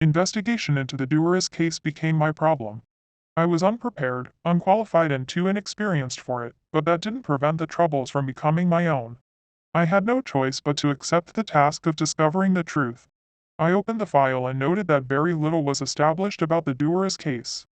Investigation into the Duaris case became my problem. I was unprepared, unqualified, and too inexperienced for it, but that didn't prevent the troubles from becoming my own. I had no choice but to accept the task of discovering the truth. I opened the file and noted that very little was established about the Duaris case.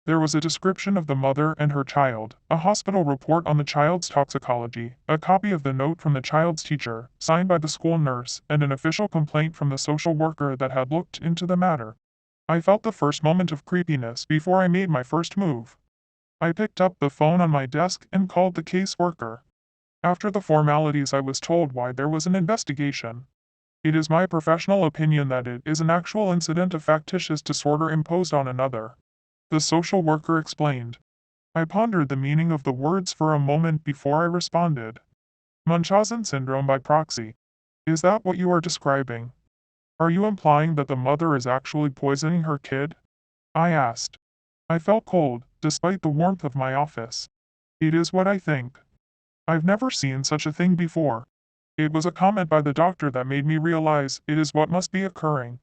There was a description of the mother and her child, a hospital report on the child's toxicology, a copy of the note from the child's teacher, signed by the school nurse, and an official complaint from the social worker that had looked into the matter. I felt the first moment of creepiness before I made my first move. I picked up the phone on my desk and called the caseworker. After the formalities, I was told why there was an investigation. It is my professional opinion that it is an actual incident of factitious disorder imposed on another. The social worker explained. I pondered the meaning of the words for a moment before I responded. Munchausen syndrome by proxy. Is that what you are describing? Are you implying that the mother is actually poisoning her kid? I asked. I felt cold, despite the warmth of my office. It is what I think. I've never seen such a thing before. It was a comment by the doctor that made me realize it is what must be occurring.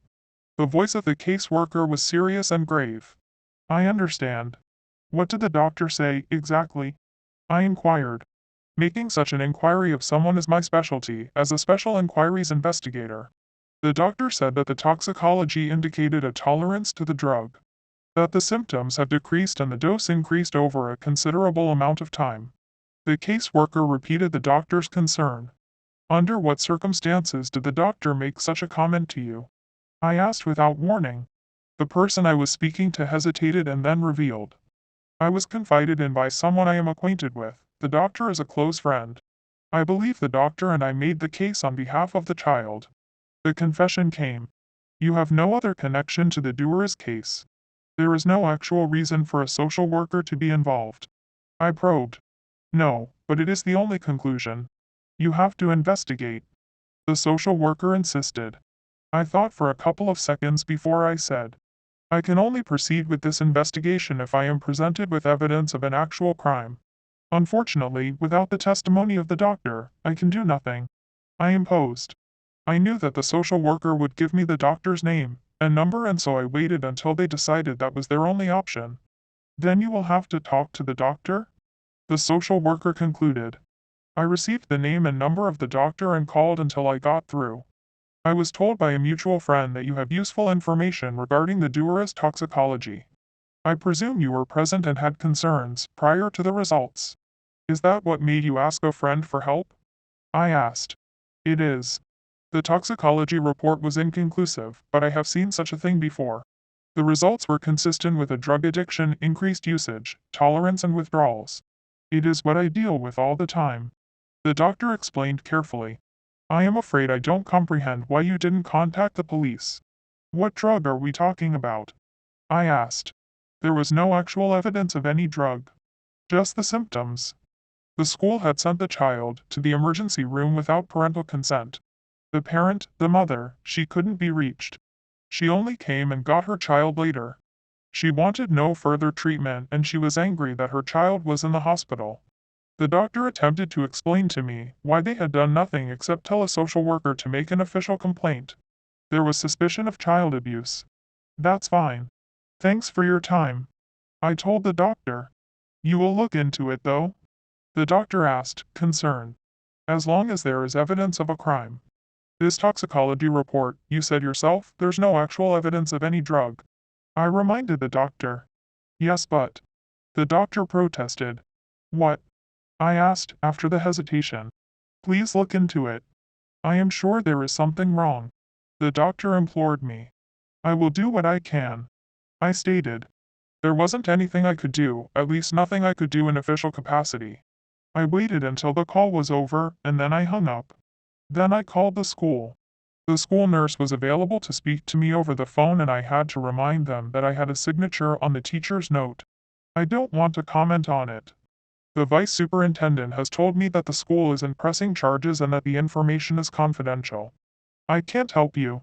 The voice of the caseworker was serious and grave. I understand. What did the doctor say, exactly? I inquired. Making such an inquiry of someone is my specialty, as a special inquiries investigator. The doctor said that the toxicology indicated a tolerance to the drug. That the symptoms have decreased and the dose increased over a considerable amount of time. The caseworker repeated the doctor's concern. Under what circumstances did the doctor make such a comment to you? I asked without warning. The person I was speaking to hesitated and then revealed. I was confided in by someone I am acquainted with. The doctor is a close friend. I believe the doctor and I made the case on behalf of the child. The confession came. You have no other connection to the Duaris case. There is no actual reason for a social worker to be involved. I probed. No, but it is the only conclusion. You have to investigate. The social worker insisted. I thought for a couple of seconds before I said, I can only proceed with this investigation if I am presented with evidence of an actual crime. Unfortunately, without the testimony of the doctor, I can do nothing. I imposed. I knew that the social worker would give me the doctor's name and number, and so I waited until they decided that was their only option. Then you will have to talk to the doctor? The social worker concluded. I received the name and number of the doctor and called until I got through. I was told by a mutual friend that you have useful information regarding the Duaris toxicology. I presume you were present and had concerns prior to the results. Is that what made you ask a friend for help? I asked. It is. The toxicology report was inconclusive, but I have seen such a thing before. The results were consistent with a drug addiction, increased usage, tolerance, and withdrawals. It is what I deal with all the time. The doctor explained carefully. I am afraid I don't comprehend why you didn't contact the police. What drug are we talking about? I asked. There was no actual evidence of any drug. Just the symptoms. The school had sent the child to the emergency room without parental consent. The parent, the mother, she couldn't be reached. She only came and got her child later. She wanted no further treatment and she was angry that her child was in the hospital. The doctor attempted to explain to me why they had done nothing except tell a social worker to make an official complaint. There was suspicion of child abuse. That's fine. Thanks for your time. I told the doctor. You will look into it though? The doctor asked, concerned. As long as there is evidence of a crime. This toxicology report, you said yourself, there's no actual evidence of any drug. I reminded the doctor. Yes, but. The doctor protested. What? I asked, after the hesitation. Please look into it. I am sure there is something wrong. The doctor implored me. I will do what I can. I stated. There wasn't anything I could do, at least nothing I could do in official capacity. I waited until the call was over, and then I hung up. Then I called the school. The school nurse was available to speak to me over the phone and I had to remind them that I had a signature on the teacher's note. I don't want to comment on it. The vice superintendent has told me that the school isn't pressing charges and that the information is confidential. I can't help you.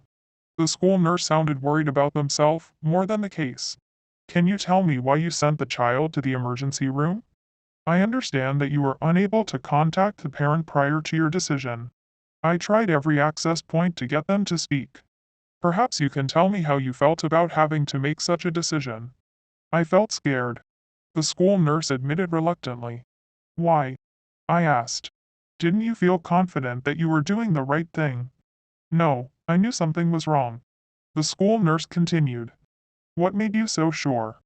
The school nurse sounded worried about themselves, more than the case. Can you tell me why you sent the child to the emergency room? I understand that you were unable to contact the parent prior to your decision. I tried every access point to get them to speak. Perhaps you can tell me how you felt about having to make such a decision. I felt scared. The school nurse admitted reluctantly. Why? I asked. Didn't you feel confident that you were doing the right thing? No, I knew something was wrong. The school nurse continued. What made you so sure?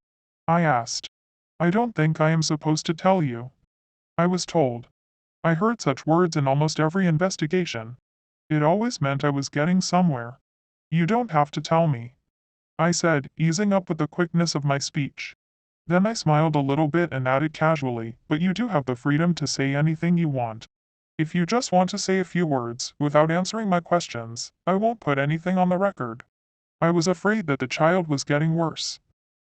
I asked. I don't think I am supposed to tell you. I was told. I heard such words in almost every investigation. It always meant I was getting somewhere. You don't have to tell me, I said, easing up with the quickness of my speech. Then I smiled a little bit and added casually, but you do have the freedom to say anything you want. If you just want to say a few words, without answering my questions, I won't put anything on the record. I was afraid that the child was getting worse.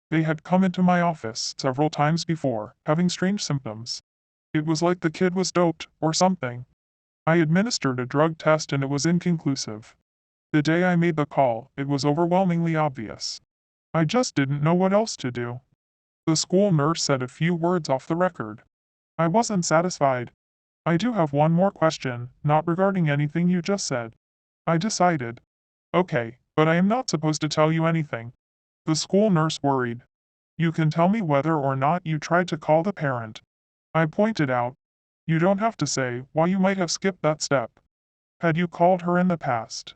They had come into my office several times before, having strange symptoms. It was like the kid was doped, or something. I administered a drug test and it was inconclusive. The day I made the call, it was overwhelmingly obvious. I just didn't know what else to do. The school nurse said a few words off the record. I wasn't satisfied. I do have one more question, not regarding anything you just said. I decided. Okay, but I am not supposed to tell you anything. The school nurse worried. You can tell me whether or not you tried to call the parent. I pointed out. You don't have to say why you might have skipped that step. Had you called her in the past?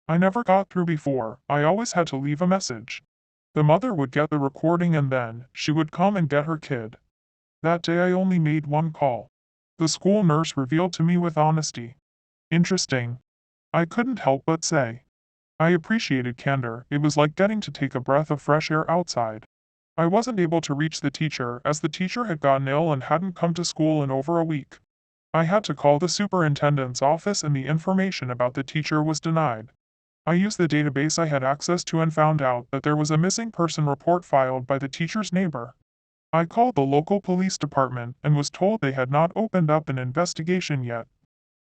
I never got through before, I always had to leave a message. The mother would get the recording and then she would come and get her kid. That day I only made one call. The school nurse revealed to me with honesty. Interesting. I couldn't help but say. I appreciated candor, it was like getting to take a breath of fresh air outside. I wasn't able to reach the teacher as the teacher had gotten ill and hadn't come to school in over a week. I had to call the superintendent's office and the information about the teacher was denied. I used the database I had access to and found out that there was a missing person report filed by the teacher's neighbor. I called the local police department and was told they had not opened up an investigation yet.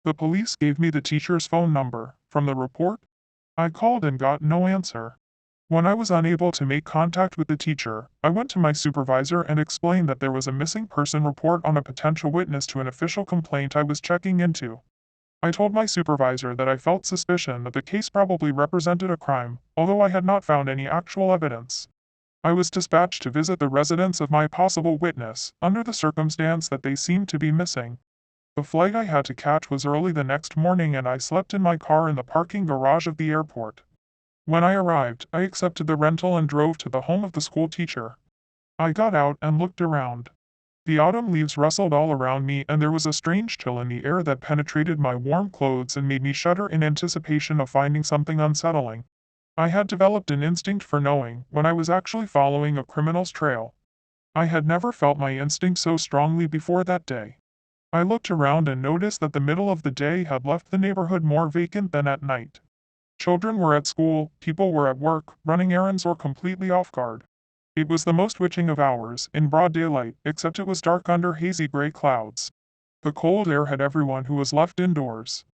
The police gave me the teacher's phone number. From the report, I called and got no answer. When I was unable to make contact with the teacher, I went to my supervisor and explained that there was a missing person report on a potential witness to an official complaint I was checking into. I told my supervisor that I felt suspicion that the case probably represented a crime, although I had not found any actual evidence. I was dispatched to visit the residence of my possible witness, under the circumstance that they seemed to be missing. The flight I had to catch was early the next morning and I slept in my car in the parking garage of the airport. When I arrived, I accepted the rental and drove to the home of the school teacher. I got out and looked around. The autumn leaves rustled all around me and there was a strange chill in the air that penetrated my warm clothes and made me shudder in anticipation of finding something unsettling. I had developed an instinct for knowing when I was actually following a criminal's trail. I had never felt my instinct so strongly before that day. I looked around and noticed that the middle of the day had left the neighborhood more vacant than at night. Children were at school, people were at work, running errands or completely off guard. It was the most witching of hours, in broad daylight, except it was dark under hazy gray clouds. The cold air had everyone who was left indoors.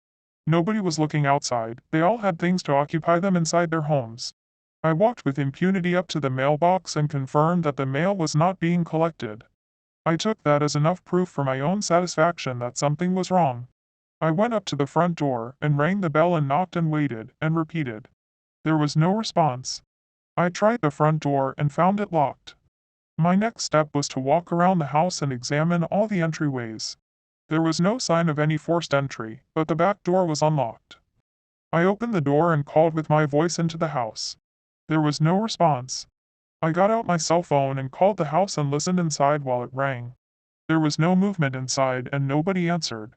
Nobody was looking outside, they all had things to occupy them inside their homes. I walked with impunity up to the mailbox and confirmed that the mail was not being collected. I took that as enough proof for my own satisfaction that something was wrong. I went up to the front door and rang the bell and knocked and waited, and repeated. There was no response. I tried the front door and found it locked. My next step was to walk around the house and examine all the entryways. There was no sign of any forced entry, but the back door was unlocked. I opened the door and called with my voice into the house. There was no response. I got out my cell phone and called the house and listened inside while it rang. There was no movement inside and nobody answered.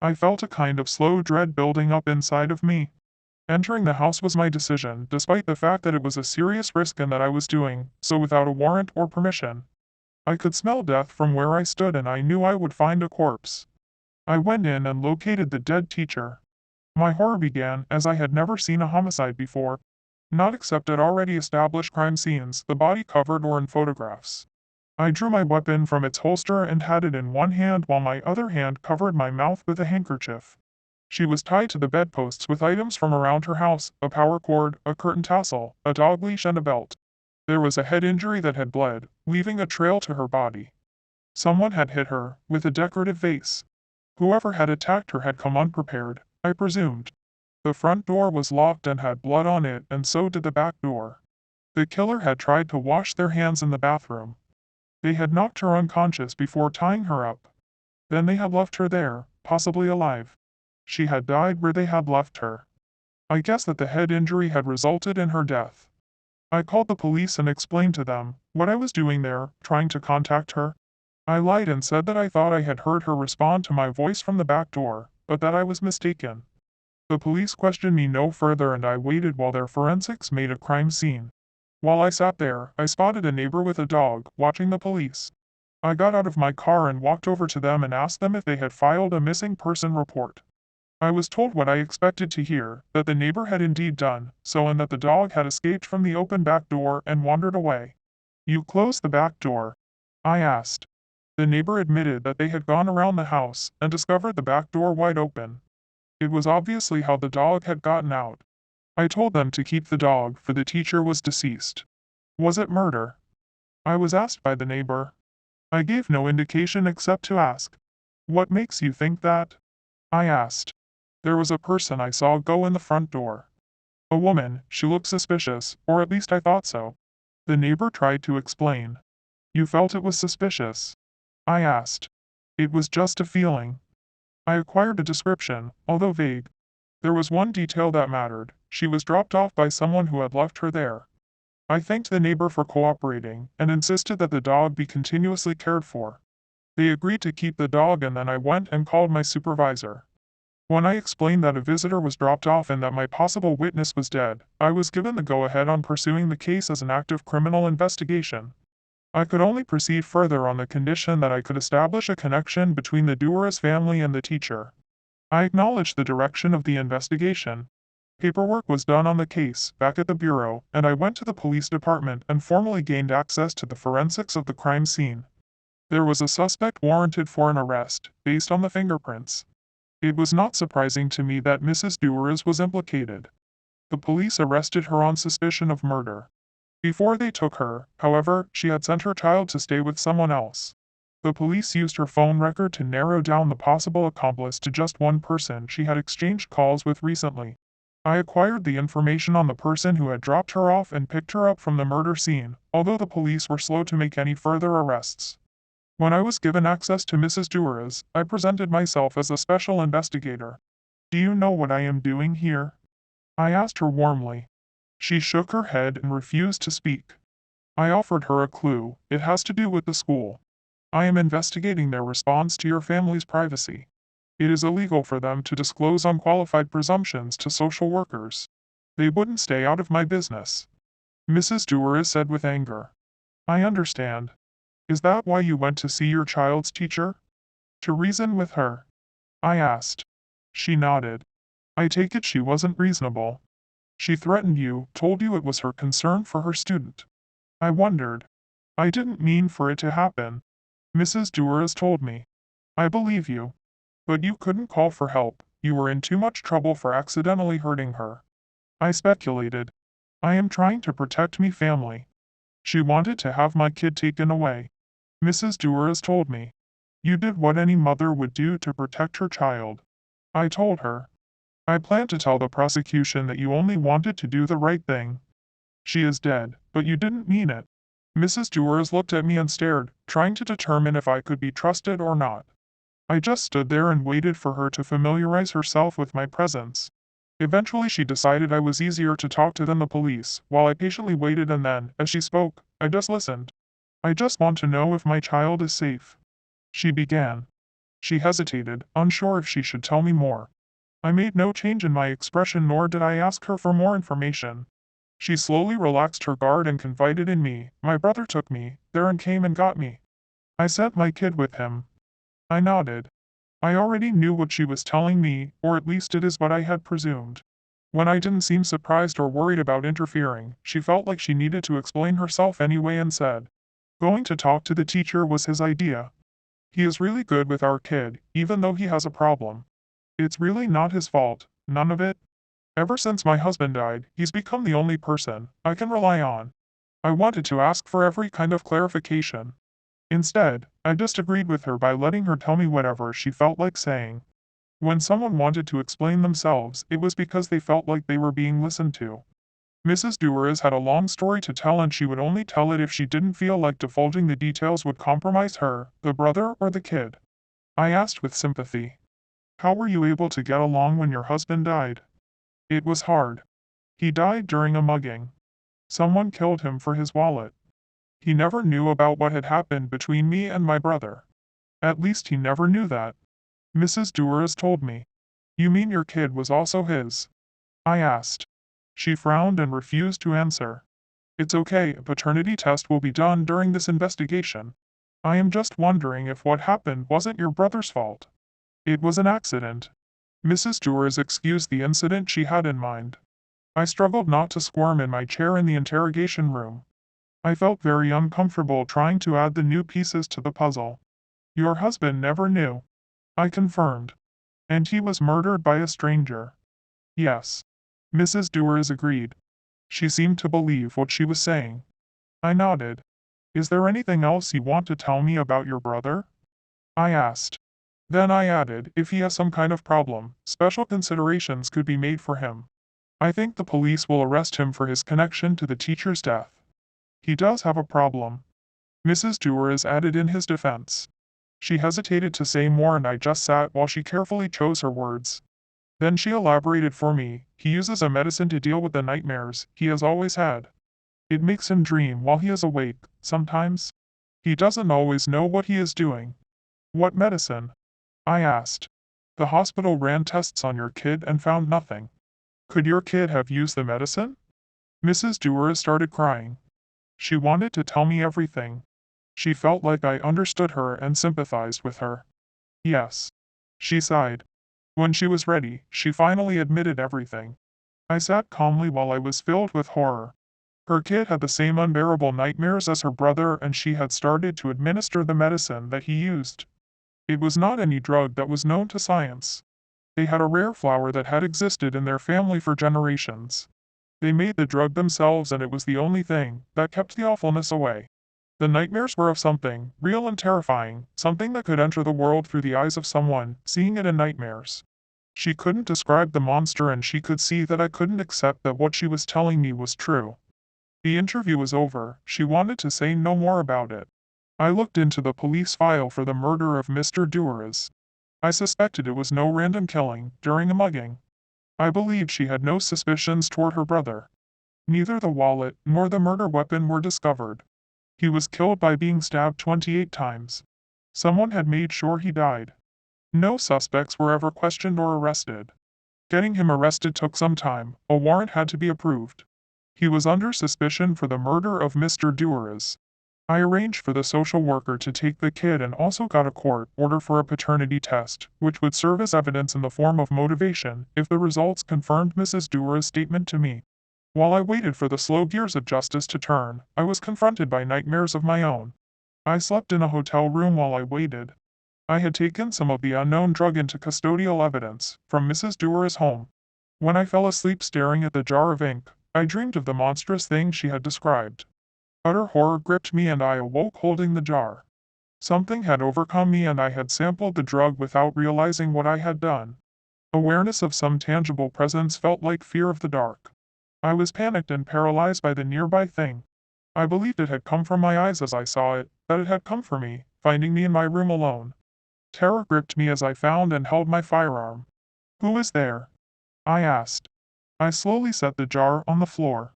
I felt a kind of slow dread building up inside of me. Entering the house was my decision, despite the fact that it was a serious risk and that I was doing so without a warrant or permission. I could smell death from where I stood and I knew I would find a corpse. I went in and located the dead teacher. My horror began as I had never seen a homicide before, not except at already established crime scenes, the body covered or in photographs. I drew my weapon from its holster and had it in one hand while my other hand covered my mouth with a handkerchief. She was tied to the bedposts with items from around her house, a power cord, a curtain tassel, a dog leash and a belt. There was a head injury that had bled, leaving a trail to her body. Someone had hit her, with a decorative vase. Whoever had attacked her had come unprepared, I presumed. The front door was locked and had blood on it, and so did the back door. The killer had tried to wash their hands in the bathroom. They had knocked her unconscious before tying her up. Then they had left her there, possibly alive. She had died where they had left her. I guess that the head injury had resulted in her death. I called the police and explained to them what I was doing there, trying to contact her. I lied and said that I thought I had heard her respond to my voice from the back door, but that I was mistaken. The police questioned me no further and I waited while their forensics made a crime scene. While I sat there, I spotted a neighbor with a dog, watching the police. I got out of my car and walked over to them and asked them if they had filed a missing person report. I was told what I expected to hear, that the neighbor had indeed done so and that the dog had escaped from the open back door and wandered away. You closed the back door? I asked. The neighbor admitted that they had gone around the house and discovered the back door wide open. It was obviously how the dog had gotten out. I told them to keep the dog, for the teacher was deceased. Was it murder? I was asked by the neighbor. I gave no indication except to ask. What makes you think that? I asked. There was a person I saw go in the front door. A woman, she looked suspicious, or at least I thought so. The neighbor tried to explain. You felt it was suspicious? I asked. It was just a feeling. I acquired a description, although vague. There was one detail that mattered. She was dropped off by someone who had left her there. I thanked the neighbor for cooperating, and insisted that the dog be continuously cared for. They agreed to keep the dog and then I went and called my supervisor. When I explained that a visitor was dropped off and that my possible witness was dead, I was given the go-ahead on pursuing the case as an active criminal investigation. I could only proceed further on the condition that I could establish a connection between the Duras family and the teacher. I acknowledged the direction of the investigation. Paperwork was done on the case, back at the bureau, and I went to the police department and formally gained access to the forensics of the crime scene. There was a suspect warranted for an arrest, based on the fingerprints. It was not surprising to me that Mrs. Duras was implicated. The police arrested her on suspicion of murder. Before they took her, however, she had sent her child to stay with someone else. The police used her phone record to narrow down the possible accomplice to just one person she had exchanged calls with recently. I acquired the information on the person who had dropped her off and picked her up from the murder scene, although the police were slow to make any further arrests. When I was given access to Mrs. Duras, I presented myself as a special investigator. Do you know what I am doing here? I asked her warmly. She shook her head and refused to speak. I offered her a clue. It has to do with the school. I am investigating their response to your family's privacy. It is illegal for them to disclose unqualified presumptions to social workers. They wouldn't stay out of my business. Mrs. Duras said with anger. I understand. Is that why you went to see your child's teacher? To reason with her? I asked. She nodded. I take it she wasn't reasonable. She threatened you, told you it was her concern for her student. I wondered. I didn't mean for it to happen. Mrs. Duras told me. I believe you. But you couldn't call for help, you were in too much trouble for accidentally hurting her. I speculated. I am trying to protect me family. She wanted to have my kid taken away. Mrs. Duras told me. You did what any mother would do to protect her child. I told her. I plan to tell the prosecution that you only wanted to do the right thing. She is dead, but you didn't mean it. Mrs. Duras looked at me and stared, trying to determine if I could be trusted or not. I just stood there and waited for her to familiarize herself with my presence. Eventually she decided I was easier to talk to than the police, while I patiently waited and then, as she spoke, I just listened. I just want to know if my child is safe. She began. She hesitated, unsure if she should tell me more. I made no change in my expression nor did I ask her for more information. She slowly relaxed her guard and confided in me. My brother took me there and came and got me. I sent my kid with him. I nodded. I already knew what she was telling me, or at least it is what I had presumed. When I didn't seem surprised or worried about interfering, she felt like she needed to explain herself anyway and said, going to talk to the teacher was his idea. He is really good with our kid, even though he has a problem. It's really not his fault, none of it. Ever since my husband died, he's become the only person I can rely on. I wanted to ask for every kind of clarification. Instead, I just agreed with her by letting her tell me whatever she felt like saying. When someone wanted to explain themselves, it was because they felt like they were being listened to. Mrs. Dewars had a long story to tell, and she would only tell it if she didn't feel like divulging the details would compromise her, the brother, or the kid. I asked with sympathy, "How were you able to get along when your husband died?" "It was hard. He died during a mugging. Someone killed him for his wallet. He never knew about what had happened between me and my brother. At least he never knew that," Mrs. Dewars told me. "You mean your kid was also his?" I asked. She frowned and refused to answer. "It's okay, a paternity test will be done during this investigation. I am just wondering if what happened wasn't your brother's fault." "It was an accident." Mrs. Dewars excused the incident she had in mind. I struggled not to squirm in my chair in the interrogation room. I felt very uncomfortable trying to add the new pieces to the puzzle. "Your husband never knew," I confirmed. "And he was murdered by a stranger." "Yes." Mrs. Dewars agreed. She seemed to believe what she was saying. I nodded. "Is there anything else you want to tell me about your brother?" I asked. Then I added, "If he has some kind of problem, special considerations could be made for him. I think the police will arrest him for his connection to the teacher's death." "He does have a problem," Mrs. Dewars added in his defense. She hesitated to say more, and I just sat while she carefully chose her words. Then she elaborated for me. "He uses a medicine to deal with the nightmares he has always had. It makes him dream while he is awake, sometimes. He doesn't always know what he is doing." "What medicine?" I asked. "The hospital ran tests on your kid and found nothing." "Could your kid have used the medicine?" Mrs. Dewars started crying. She wanted to tell me everything. She felt like I understood her and sympathized with her. "Yes." She sighed. When she was ready, she finally admitted everything. I sat calmly while I was filled with horror. Her kid had the same unbearable nightmares as her brother, and she had started to administer the medicine that he used. It was not any drug that was known to science. They had a rare flower that had existed in their family for generations. They made the drug themselves, and it was the only thing that kept the awfulness away. The nightmares were of something real and terrifying, something that could enter the world through the eyes of someone seeing it in nightmares. She couldn't describe the monster, and she could see that I couldn't accept that what she was telling me was true. The interview was over. She wanted to say no more about it. I looked into the police file for the murder of Mr. Dewars. I suspected it was no random killing during a mugging. I believed she had no suspicions toward her brother. Neither the wallet nor the murder weapon were discovered. He was killed by being stabbed 28 times. Someone had made sure he died. No suspects were ever questioned or arrested. Getting him arrested took some time. A warrant had to be approved. He was under suspicion for the murder of Mr. Dewars. I arranged for the social worker to take the kid and also got a court order for a paternity test, which would serve as evidence in the form of motivation if the results confirmed Mrs. Dewars' statement to me. While I waited for the slow gears of justice to turn, I was confronted by nightmares of my own. I slept in a hotel room while I waited. I had taken some of the unknown drug into custodial evidence from Mrs. Dewars' home. When I fell asleep staring at the jar of ink, I dreamed of the monstrous thing she had described. Utter horror gripped me, and I awoke holding the jar. Something had overcome me, and I had sampled the drug without realizing what I had done. Awareness of some tangible presence felt like fear of the dark. I was panicked and paralyzed by the nearby thing. I believed it had come from my eyes as I saw it, that it had come for me, finding me in my room alone. Terror gripped me as I found and held my firearm. "Who is there?" I asked. I slowly set the jar on the floor.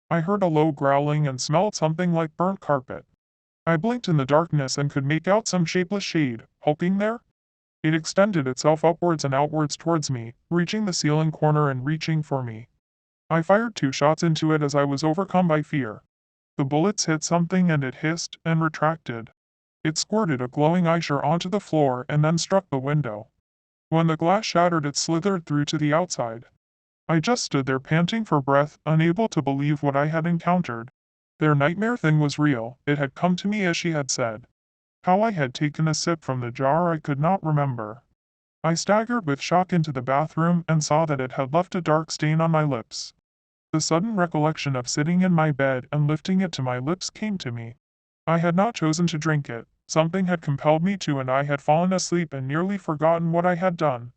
I heard a low growling and smelled something like burnt carpet. I blinked in the darkness and could make out some shapeless shade, hulking there. It extended itself upwards and outwards towards me, reaching the ceiling corner and reaching for me. I fired 2 shots into it as I was overcome by fear. The bullets hit something and it hissed and retracted. It squirted a glowing eyeshadow onto the floor and then struck the window. When the glass shattered, it slithered through to the outside. I just stood there panting for breath, unable to believe what I had encountered. Their nightmare thing was real. It had come to me as she had said. How I had taken a sip from the jar I could not remember. I staggered with shock into the bathroom and saw that it had left a dark stain on my lips. The sudden recollection of sitting in my bed and lifting it to my lips came to me. I had not chosen to drink it. Something had compelled me to, and I had fallen asleep and nearly forgotten what I had done.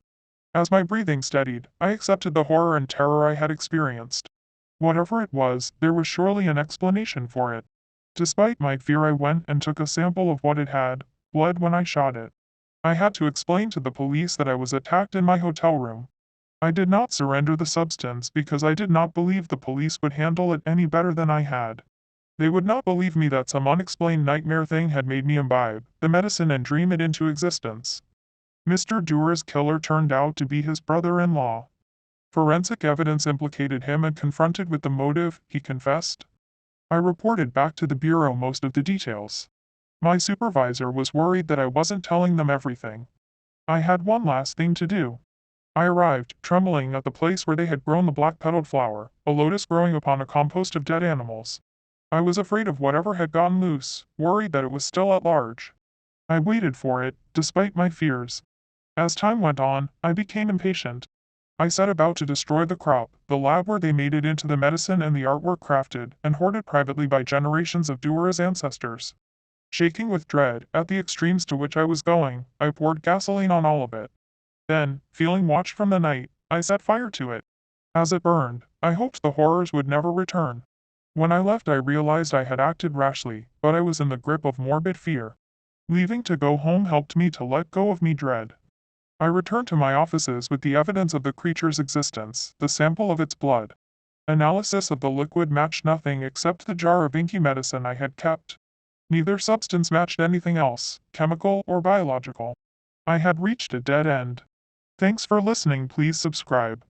As my breathing steadied, I accepted the horror and terror I had experienced. Whatever it was, there was surely an explanation for it. Despite my fear, I went and took a sample of what it had, blood when I shot it. I had to explain to the police that I was attacked in my hotel room. I did not surrender the substance because I did not believe the police would handle it any better than I had. They would not believe me that some unexplained nightmare thing had made me imbibe the medicine and dream it into existence. Mr. Dewar's killer turned out to be his brother-in-law. Forensic evidence implicated him, and confronted with the motive, he confessed. I reported back to the bureau most of the details. My supervisor was worried that I wasn't telling them everything. I had one last thing to do. I arrived, trembling, at the place where they had grown the black-petaled flower, a lotus growing upon a compost of dead animals. I was afraid of whatever had gotten loose, worried that it was still at large. I waited for it, despite my fears. As time went on, I became impatient. I set about to destroy the crop, the lab where they made it into the medicine, and the artwork crafted and hoarded privately by generations of Dewar's ancestors. Shaking with dread at the extremes to which I was going, I poured gasoline on all of it. Then, feeling watched from the night, I set fire to it. As it burned, I hoped the horrors would never return. When I left, I realized I had acted rashly, but I was in the grip of morbid fear. Leaving to go home helped me to let go of me dread. I returned to my offices with the evidence of the creature's existence, the sample of its blood. Analysis of the liquid matched nothing except the jar of inky medicine I had kept. Neither substance matched anything else, chemical or biological. I had reached a dead end. Thanks for listening. Please subscribe.